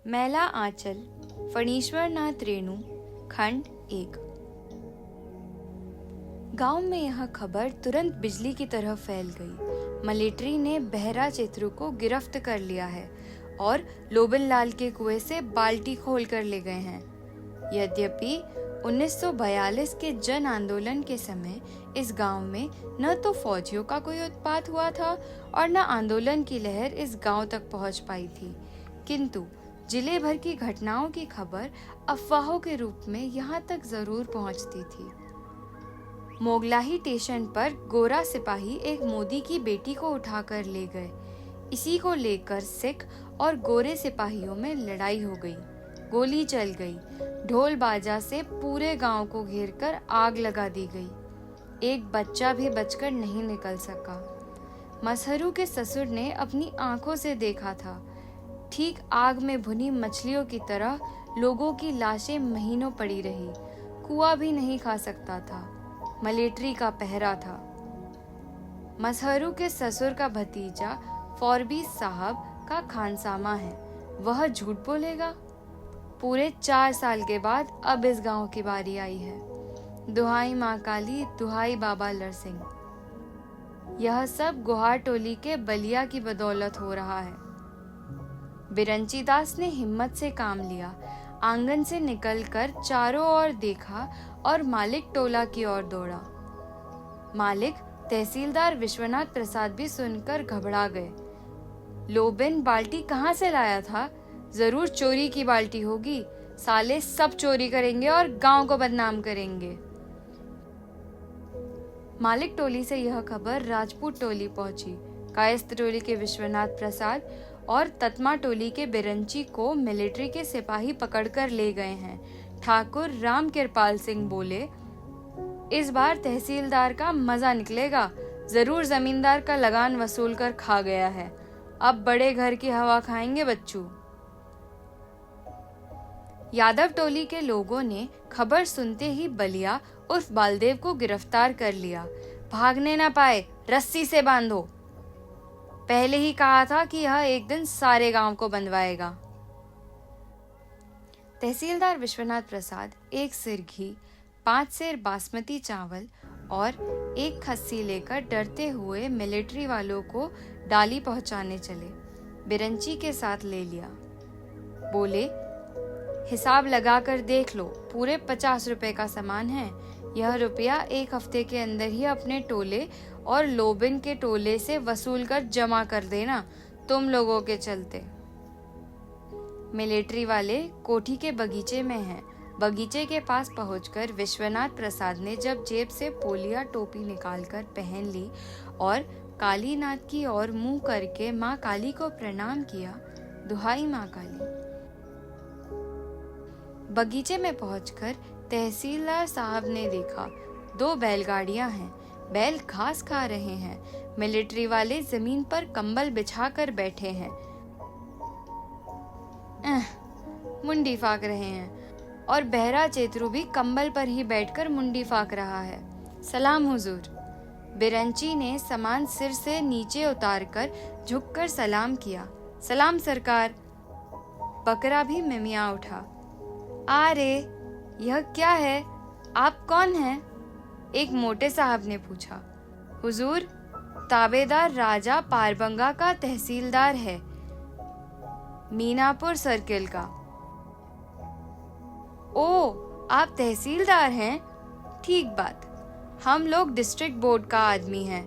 मैला आंचल फणीश्वर नाथ रेणु खंड 1। गांव में यह खबर तुरंत बिजली की तरह फैल गई। मलेट्री ने बहरा चेत्रु को गिरफ्त कर लिया है और लोबन लाल के कुएं से बाल्टी खोल कर ले गए हैं। यद्यपि 1942 के जन आंदोलन के समय इस गांव में न तो फौजियों का कोई उत्पात हुआ था और न आंदोलन की लहर इस गांव तक पहुंच पाई थी, किंतु जिले भर की घटनाओं की खबर अफवाहों के रूप में यहाँ तक जरूर पहुँचती थी। मोगलाही स्टेशन पर गोरा सिपाही एक मोदी की बेटी को उठाकर ले गए। इसी को लेकर सिख और गोरे सिपाहियों में लड़ाई हो गई, गोली चल गई, ढोल बाजा से पूरे गांव को घेरकर आग लगा दी गई। एक बच्चा भी बचकर नहीं निकल सका। मसहरू के ससुर ने अपनी आंखों से देखा था। ठीक आग में भुनी मछलियों की तरह लोगों की लाशें महीनों पड़ी रही। कुआं भी नहीं खा सकता था। मलेट्री का पहरा था। मसहरू के ससुर का भतीजा फौरबीस साहब का खानसामा है। वह झूठ बोलेगा? पूरे 4 साल के बाद अब इस गांव की बारी आई है। दुहाई माँ काली, दुहाई बाबा लरसिंह। यह सब गुहार टोली के बलिया की बदौलत हो रहा है। बिरंची दास ने हिम्मत से काम लिया। आंगन से निकलकर चारों ओर देखा और मालिक टोला की ओर दौड़ा। मालिक तहसीलदार विश्वनाथ प्रसाद भी सुनकर घबरा गए। लोबिन बाल्टी कहाँ से लाया था? जरूर चोरी की बाल्टी होगी। साले सब चोरी करेंगे और गांव को बदनाम करेंगे। मालिक टोली से यह खबर राजपूत टोली पहुंची। कायस्थ टोली के विश्वनाथ प्रसाद और ततमा टोली के बिरंची को मिलिट्री के सिपाही पकड़कर ले गए हैं। ठाकुर राम कृपाल सिंह बोले, इस बार तहसीलदार का मजा निकलेगा। जरूर जमींदार का लगान वसूल कर खा गया है। अब बड़े घर की हवा खाएंगे बच्चू। यादव टोली के लोगों ने खबर सुनते ही बलिया उर्फ बालदेव को गिरफ्तार कर लिया। भागने ना पाए, रस्सी से बांधो। पहले ही कहा था कि यह एक दिन सारे गांव को बंधवाएगा। तहसीलदार विश्वनाथ प्रसाद 1 सिर घी, 5 सेर बासमती चावल और 1 खस्सी लेकर डरते हुए मिलिट्री वालों को डाली पहुंचाने चले। बिरंची के साथ ले लिया। बोले, हिसाब लगाकर देख लो, पूरे 50 रुपए का सामान है। यह रुपया 1 हफ्ते के अंदर ही अपने टोले और लोबिन के टोले से वसूल कर जमा कर देना, तुम लोगों के चलते। मिलिट्री वाले कोठी के बगीचे में हैं। बगीचे के पास पहुंचकर विश्वनाथ प्रसाद ने जब जेब से पोलिया टोपी निकालकर पहन ली और कालीनाथ की ओर मुंह करके माँ काली को प्रणाम किया, दुहाई माँ काली। बगीचे में पहुंचकर तहसीलदार साहब ने देखा 2 बैलगाड़ियां हैं। बैल घास खा रहे हैं। मिलिट्री वाले जमीन पर कंबल बिछाकर बैठे हैं। मुंडी फाक रहे हैं और बहरा चेत्रु भी कंबल पर ही बैठकर मुंडी फाक रहा है। सलाम हुजूर। बिरंची ने सामान सिर से नीचे उतारकर झुककर सलाम किया। सलाम सरकार। बकरा भी मिमिया उठा। अरे यह क्या है? आप कौन हैं? एक मोटे साहब ने पूछा। हुजूर, ताबेदार राजा पारबंगा का तहसीलदार है, मीनापुर सर्किल का। ओ, आप तहसीलदार हैं? ठीक बात। हम लोग डिस्ट्रिक्ट बोर्ड का आदमी हैं।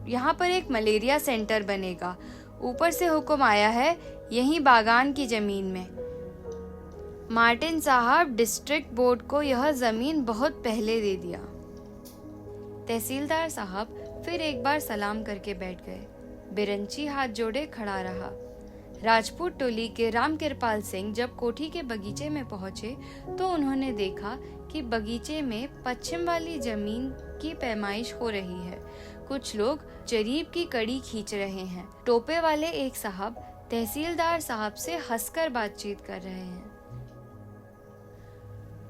यहाँ पर एक मलेरिया सेंटर बनेगा। ऊपर से हुक्म आया है, यहीं बागान की जमीन में। मार्टिन साहब डिस्ट्रिक्ट बोर्ड को यह जमीन बहुत पहले दे दिया। तहसीलदार साहब फिर एक बार सलाम करके बैठ गए। बिरंची हाथ जोड़े खड़ा रहा। राजपूत टोली के राम कृपाल सिंह जब कोठी के बगीचे में पहुंचे तो उन्होंने देखा कि बगीचे में पश्चिम वाली जमीन की पैमाइश हो रही है। कुछ लोग जरीब की कड़ी खींच रहे हैं। टोपे वाले एक साहब तहसीलदार साहब से हंसकर बातचीत कर रहे हैं।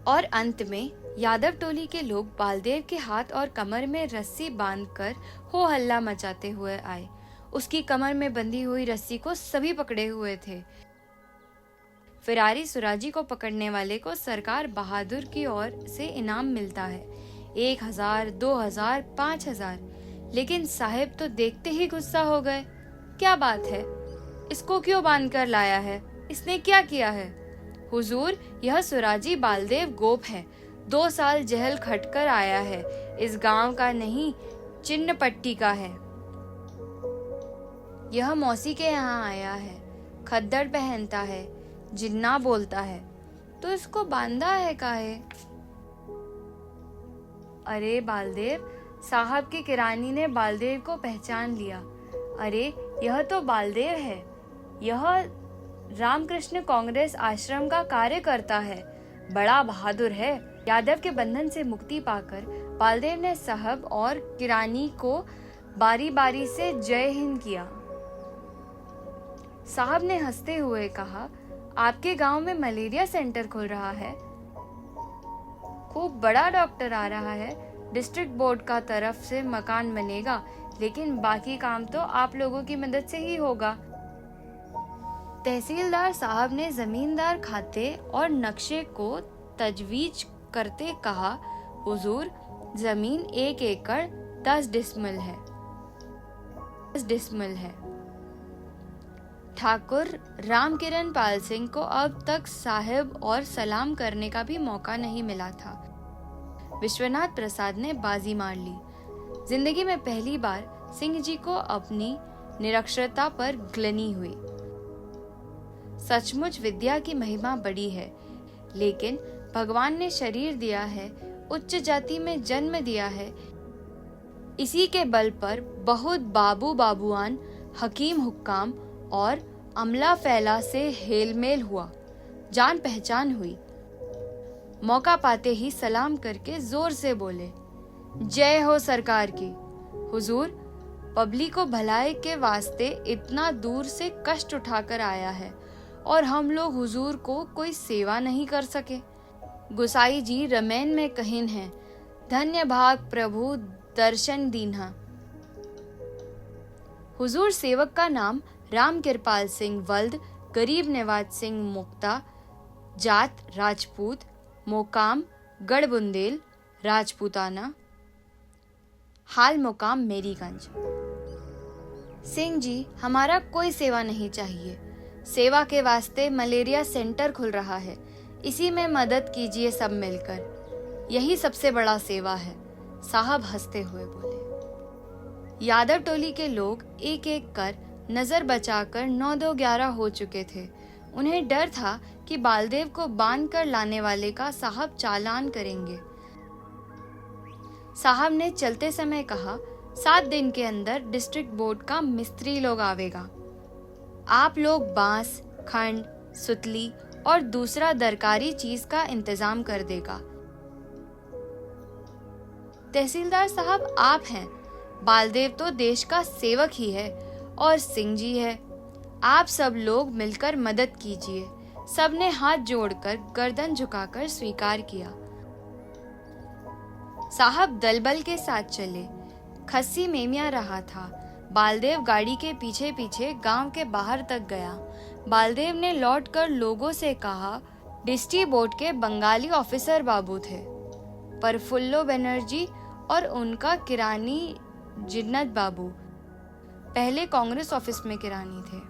और अंत में यादव टोली के लोग बालदेव के हाथ और कमर में रस्सी बांधकर हो हल्ला मचाते हुए आए। उसकी कमर में बंधी हुई रस्सी को सभी पकड़े हुए थे। फिरारी सुराजी को पकड़ने वाले को सरकार बहादुर की ओर से इनाम मिलता है, 1000, 2000, 5000। लेकिन साहिब तो देखते ही गुस्सा हो गए। क्या बात है, इसको क्यों बांध कर लाया है? इसने क्या किया है? हुजूर, यह सुराजी बालदेव गोप है, 2 साल जेल खटकर आया है, इस गांव का नहीं चिन्न पट्टी का है। यह मौसी के यहाँ आया है, खद्दर पहनता है, जिन्ना बोलता है, तो इसको बांधा है काहे? अरे बालदेव, साहब की किरानी ने बालदेव को पहचान लिया। अरे यह तो बालदेव है, यह रामकृष्ण कांग्रेस आश्रम का कार्य करता है, बड़ा बहादुर है। यादव के बंधन से मुक्ति पाकर बालदेव ने साहब और किरानी को बारी बारी से जय हिंद किया। साहब ने हंसते हुए कहा, आपके गांव में मलेरिया सेंटर खुल रहा है, खूब बड़ा डॉक्टर आ रहा है, डिस्ट्रिक्ट बोर्ड का तरफ से मकान बनेगा, लेकिन बाकी काम तो आप लोगों की मदद से ही होगा। तहसीलदार साहब ने जमींदार खाते और नक्शे को तजवीज करते कहा, हुजूर, जमीन 1 एकड़ 10 डिसमिल है। 10 डिसमिल है। ठाकुर रामकिरण पाल सिंह को अब तक साहिब और सलाम करने का भी मौका नहीं मिला था। विश्वनाथ प्रसाद ने बाजी मार ली। जिंदगी में पहली बार सिंह जी को अपनी निरक्षरता पर ग्लानि हुई। सचमुच विद्या की महिमा बड़ी है, लेकिन भगवान ने शरीर दिया है, उच्च जाति में जन्म दिया है, इसी के बल पर बहुत बाबू बाबुआन, हकीम हुक्काम और अमला फैला से हेलमेल हुआ, जान पहचान हुई। मौका पाते ही सलाम करके जोर से बोले, जय हो सरकार की। हुजूर, पब्लिक को भलाई के वास्ते इतना दूर से कष्ट उठाकर आया है और हम लोग हुजूर को कोई सेवा नहीं कर सके। गुसाई जी रमैन में कहिन है, धन्य भाग प्रभु दर्शन दीन्हा। हुजूर सेवक का नाम राम कृपाल सिंह वल्द, गरीब नवाज सिंह मुक्ता, जात राजपूत, मोकाम गढ़बुंदेल राजपूताना, हाल मुकाम मेरीगंज। सिंह जी, हमारा कोई सेवा नहीं चाहिए, सेवा के वास्ते मलेरिया सेंटर खुल रहा है, इसी में मदद कीजिए सब मिलकर, यही सबसे बड़ा सेवा है। साहब हंसते हुए बोले। यादव टोली के लोग एक एक कर नजर बचाकर 9-2-11 हो चुके थे। उन्हें डर था कि बालदेव को बांध कर लाने वाले का साहब चालान करेंगे। साहब ने चलते समय कहा, 7 दिन के अंदर डिस्ट्रिक्ट बोर्ड का मिस्त्री लोग आवेगा। आप लोग बांस, खंड, सुतली और दूसरा दरकारी चीज का इंतजाम कर देगा। तहसीलदार साहब आप हैं, बालदेव तो देश का सेवक ही है और सिंह जी है, आप सब लोग मिलकर मदद कीजिए। सबने हाथ जोड़कर गर्दन झुकाकर स्वीकार किया। साहब दलबल के साथ चले। खस्सी मेमिया रहा था। बालदेव गाड़ी के पीछे पीछे गांव के बाहर तक गया। बालदेव ने लौटकर लोगों से कहा, डिस्ट्रिक्ट बोर्ड के बंगाली ऑफिसर बाबू थे, प्रफुल्लो बनर्जी और उनका किरानी जिन्नत बाबू, पहले कांग्रेस ऑफिस में किरानी थे।